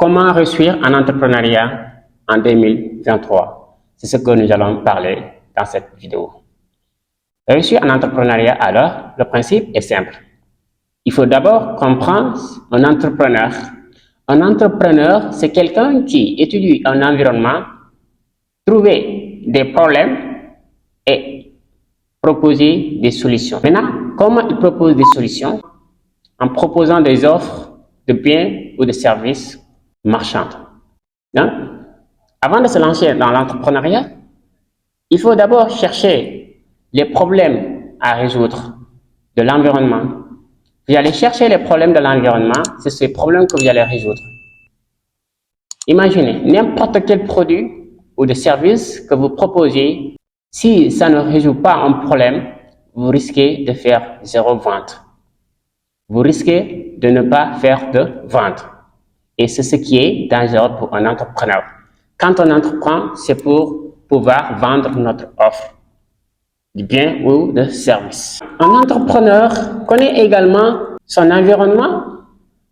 Comment réussir en entrepreneuriat en 2023? C'est ce que nous allons parler dans cette vidéo. Réussir en entrepreneuriat, alors, le principe est simple. Il faut d'abord comprendre un entrepreneur. Un entrepreneur, c'est quelqu'un qui étudie un environnement, trouver des problèmes et proposer des solutions. Maintenant, comment il propose des solutions? En proposant des offres de biens ou de services marchands. Avant de se lancer dans l'entrepreneuriat, il faut d'abord chercher les problèmes à résoudre de l'environnement. Vous allez chercher les problèmes de l'environnement, c'est ces problèmes que vous allez résoudre. Imaginez, n'importe quel produit ou de service que vous proposez, si ça ne résout pas un problème, vous risquez de faire zéro vente. Vous risquez de ne pas faire de vente. Et c'est ce qui est dangereux pour un entrepreneur. Quand on entreprend, c'est pour pouvoir vendre notre offre de bien ou de service. Un entrepreneur connaît également son environnement,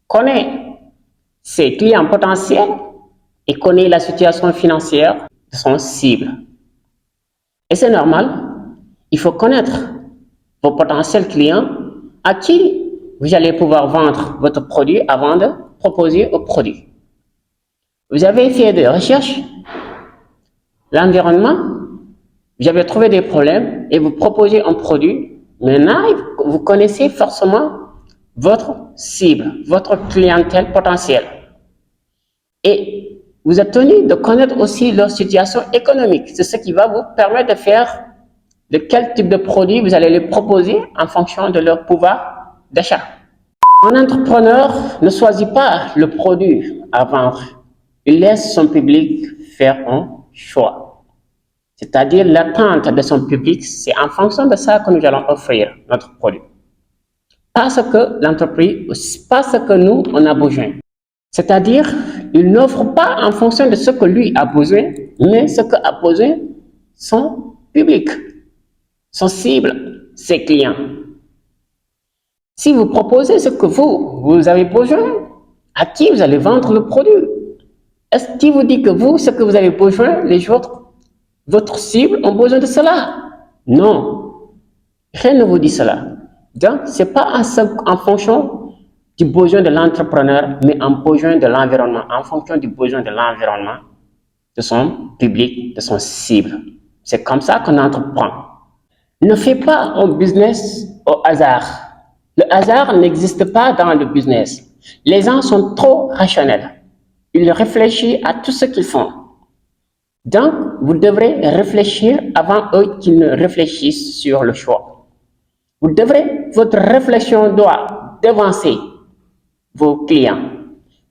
connaît ses clients potentiels et connaît la situation financière de son cible. Et c'est normal, il faut connaître vos potentiels clients à qui vous allez pouvoir vendre votre produit avant de proposer au produit. Vous avez fait des recherches, l'environnement, vous avez trouvé des problèmes et vous proposez un produit. Maintenant, vous connaissez forcément votre cible, votre clientèle potentielle. Et vous êtes tenu de connaître aussi leur situation économique. C'est ce qui va vous permettre de faire de quel type de produit vous allez les proposer en fonction de leur pouvoir d'achat. Un entrepreneur ne choisit pas le produit à vendre. Il laisse son public faire un choix. C'est-à-dire l'attente de son public, c'est en fonction de ça que nous allons offrir notre produit. Pas ce que l'entreprise, pas ce que nous, on a besoin. C'est-à-dire, il n'offre pas en fonction de ce que lui a besoin, mais ce que a besoin son public, son cible, ses clients. Si vous proposez ce que vous avez besoin, à qui vous allez vendre le produit? Est-ce qu'il vous dit que vous, ce que vous avez besoin, les autres, votre cible ont besoin de cela? Non. Rien ne vous dit cela. Donc, ce n'est pas en fonction du besoin de l'entrepreneur, mais en besoin de l'environnement, en fonction du besoin de l'environnement, de son public, de son cible. C'est comme ça qu'on entreprend. Ne fais pas un business au hasard. Le hasard n'existe pas dans le business. Les gens sont trop rationnels. Ils réfléchissent à tout ce qu'ils font. Donc, vous devrez réfléchir avant eux qu'ils ne réfléchissent sur le choix. Votre réflexion doit devancer vos clients.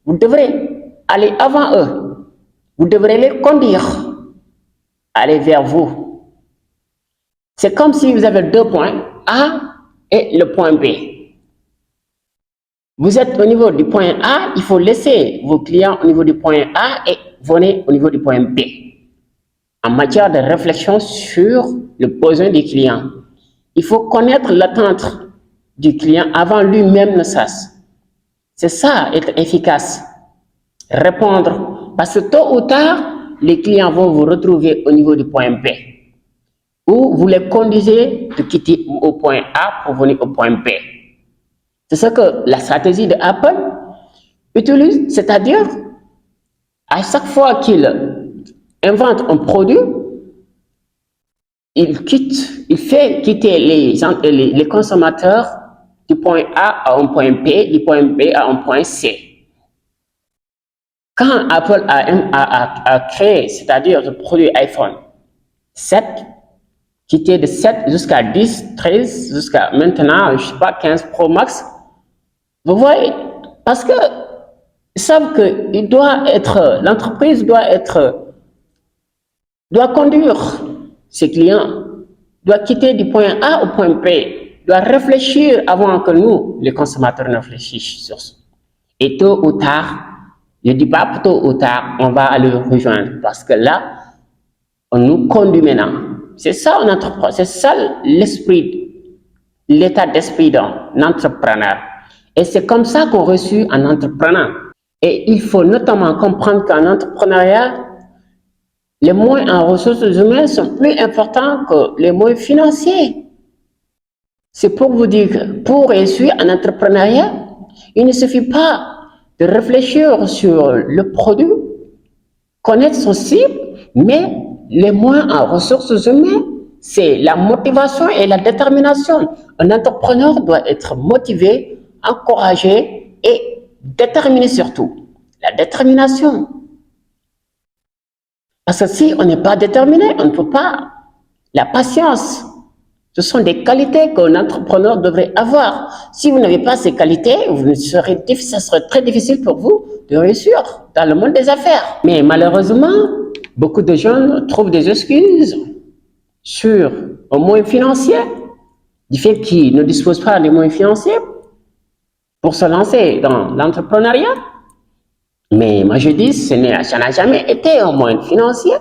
Vous devrez aller avant eux. Vous devrez les conduire, aller vers vous. C'est comme si vous avez deux points, A et le point B. Vous êtes au niveau du point A, il faut laisser vos clients au niveau du point A et venez au niveau du point B. En matière de réflexion sur le besoin des clients, il faut connaître l'attente du client avant lui-même ne sache. C'est ça, être efficace. Répondre. Parce que tôt ou tard, les clients vont vous retrouver au niveau du point B. Ou vous les conduisez de quitter au point A pour venir au point B. C'est ce que la stratégie de Apple utilise, c'est-à-dire à chaque fois qu'il invente un produit, il fait quitter les consommateurs du point A à un point B, du point B à un point C. Quand Apple a créé, c'est-à-dire le produit iPhone 7, qui était de 7 jusqu'à 10, 13, jusqu'à maintenant, je ne sais pas, 15 Pro Max, vous voyez, parce que ils savent que l'entreprise doit conduire ses clients, doit quitter du point A au point B, doit réfléchir avant que nous, les consommateurs, ne réfléchissions sur ça. Et tôt ou tard, je ne dis pas tôt ou tard, on va aller rejoindre, parce que là, on nous conduit maintenant. C'est ça un entrepreneur, c'est ça l'état d'esprit d'un entrepreneur. Et c'est comme ça qu'on réussit un entrepreneur. Et il faut notamment comprendre qu'en entrepreneuriat, les moyens en ressources humaines sont plus importants que les moyens financiers. C'est pour vous dire que pour réussir en entrepreneuriat, il ne suffit pas de réfléchir sur le produit, connaître son cible, mais les moyens en ressources humaines, c'est la motivation et la détermination. Un entrepreneur doit être motivé, encouragé et déterminé surtout. La détermination. Parce que si on n'est pas déterminé, on ne peut pas. La patience, ce sont des qualités qu'un entrepreneur devrait avoir. Si vous n'avez pas ces qualités, ça serait très difficile pour vous de réussir dans le monde des affaires. Mais malheureusement, beaucoup de jeunes trouvent des excuses sur un moyen financier, du fait qu'ils ne disposent pas des moyens financiers pour se lancer dans l'entrepreneuriat. Mais moi je dis, ça n'a jamais été un moyen financier,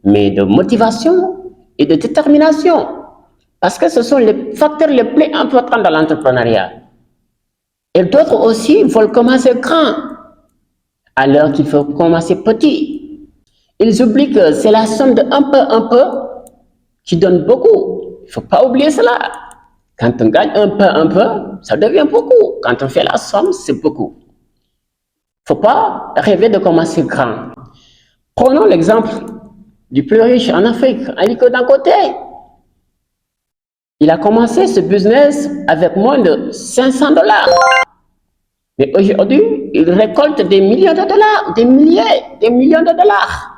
mais de motivation et de détermination. Parce que ce sont les facteurs les plus importants dans l'entrepreneuriat. Et d'autres aussi veulent commencer grand, alors qu'il faut commencer petit. Ils oublient que c'est la somme de un peu, qui donne beaucoup. Il ne faut pas oublier cela. Quand on gagne un peu, ça devient beaucoup. Quand on fait la somme, c'est beaucoup. Il ne faut pas rêver de commencer grand. Prenons l'exemple du plus riche en Afrique, Aliko Dangote. Il a commencé ce business avec moins de 500 dollars. Mais aujourd'hui, il récolte des millions de dollars, des millions de dollars.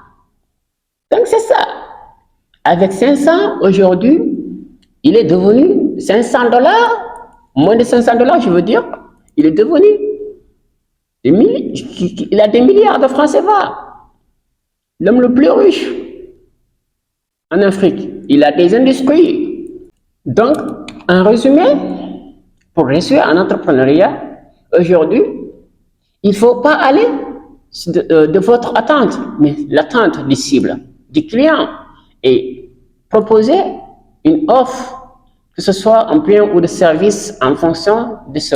Donc c'est ça. Avec 500, aujourd'hui, il est devenu 500 dollars, moins de 500 dollars, je veux dire, il est devenu, il a des milliards de francs CFA. L'homme le plus riche en Afrique. Il a des industries. Donc, en résumé, pour réussir en entrepreneuriat, aujourd'hui, il ne faut pas aller de votre attente, mais l'attente des cibles, des clients, et proposer une offre, que ce soit un bien ou de service en fonction de ce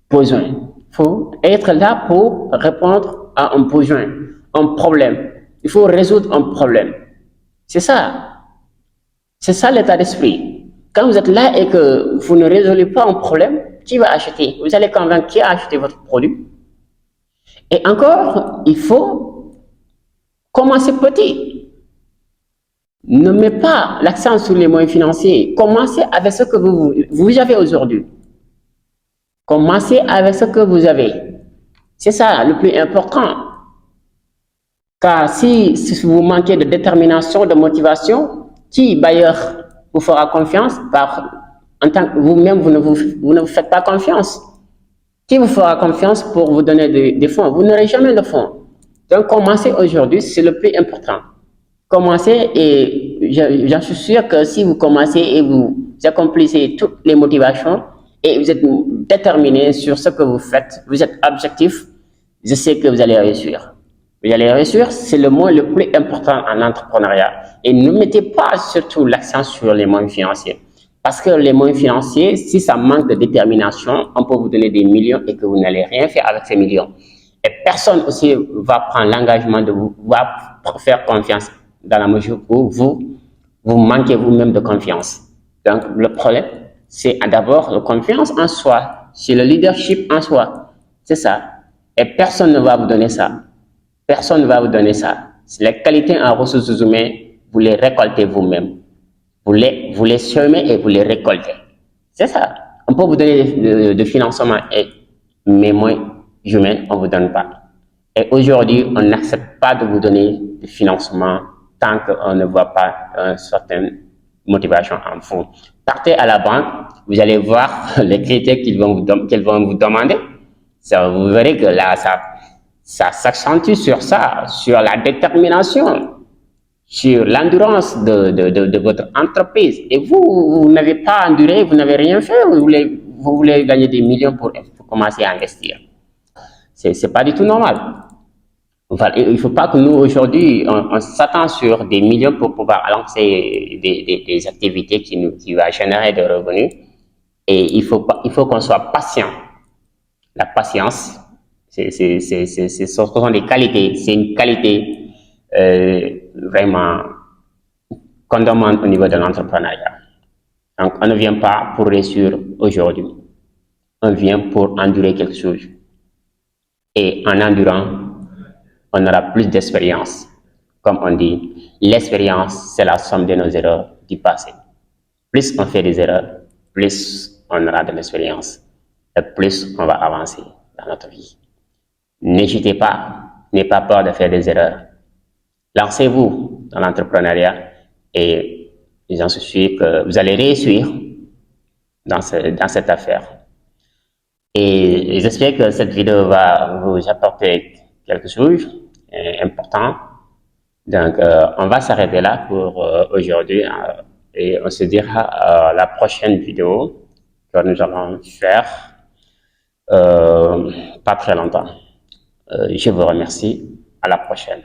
besoin. Il faut être là pour répondre à un besoin, un problème. Il faut résoudre un problème. C'est ça. C'est ça l'état d'esprit. Quand vous êtes là et que vous ne résolvez pas un problème, qui va acheter? Vous allez convaincre qui a acheté votre produit. Et encore, il faut commencer petit. Ne mettez pas l'accent sur les moyens financiers. Commencez avec ce que vous avez aujourd'hui. Commencez avec ce que vous avez. C'est ça le plus important. Car si vous manquez de détermination, de motivation, qui bailleur vous fera confiance en tant que vous-même, vous ne vous faites pas confiance. Qui vous fera confiance pour vous donner des fonds? Vous n'aurez jamais de fonds. Donc, commencez aujourd'hui, c'est le plus important. Commencez et j'en suis sûr que si vous commencez et vous accomplissez toutes les motivations et vous êtes déterminé sur ce que vous faites, vous êtes objectif, je sais que vous allez réussir. Vous allez réussir, c'est le mot le plus important en entrepreneuriat. Et ne mettez pas surtout l'accent sur les moyens financiers. Parce que les moyens financiers, si ça manque de détermination, on peut vous donner des millions et que vous n'allez rien faire avec ces millions. Et personne aussi va prendre l'engagement de vous faire confiance dans la mesure où vous manquez vous-même de confiance. Donc, le problème, c'est d'abord la confiance en soi, c'est le leadership en soi. C'est ça. Et personne ne va vous donner ça. Personne ne va vous donner ça. C'est les qualités en ressources humaines, vous les récoltez vous-même. Vous les semez et vous les récoltez. C'est ça. On peut vous donner de financement, mais moyens humains, on ne vous donne pas. Et aujourd'hui, on n'accepte pas de vous donner de financement tant qu'on ne voit pas une certaine motivation en fond. Partez à la banque, vous allez voir les critères qu'ils vont vous demander. Vous verrez que là, ça s'accentue sur ça, sur la détermination, sur l'endurance de votre entreprise. Et vous n'avez pas enduré, vous n'avez rien fait, vous voulez gagner des millions pour commencer à investir. C'est pas du tout normal. Enfin, il ne faut pas que nous, aujourd'hui, on s'attend sur des millions pour pouvoir lancer des activités qui vont générer des revenus. Et il faut qu'on soit patient. La patience, Ce sont des qualités, c'est une qualité vraiment qu'on demande au niveau de l'entrepreneuriat. Donc, on ne vient pas pour réussir aujourd'hui, on vient pour endurer quelque chose. Et en endurant, on aura plus d'expérience. Comme on dit, l'expérience, c'est la somme de nos erreurs du passé. Plus on fait des erreurs, plus on aura de l'expérience et plus on va avancer dans notre vie. N'hésitez pas, n'ayez pas peur de faire des erreurs. Lancez-vous dans l'entrepreneuriat et j'en suis sûr que vous allez réussir dans cette affaire. Et j'espère que cette vidéo va vous apporter quelque chose d'important. Donc, on va s'arrêter là pour aujourd'hui et on se dira à la prochaine vidéo que nous allons faire pas très longtemps. Je vous remercie. À la prochaine.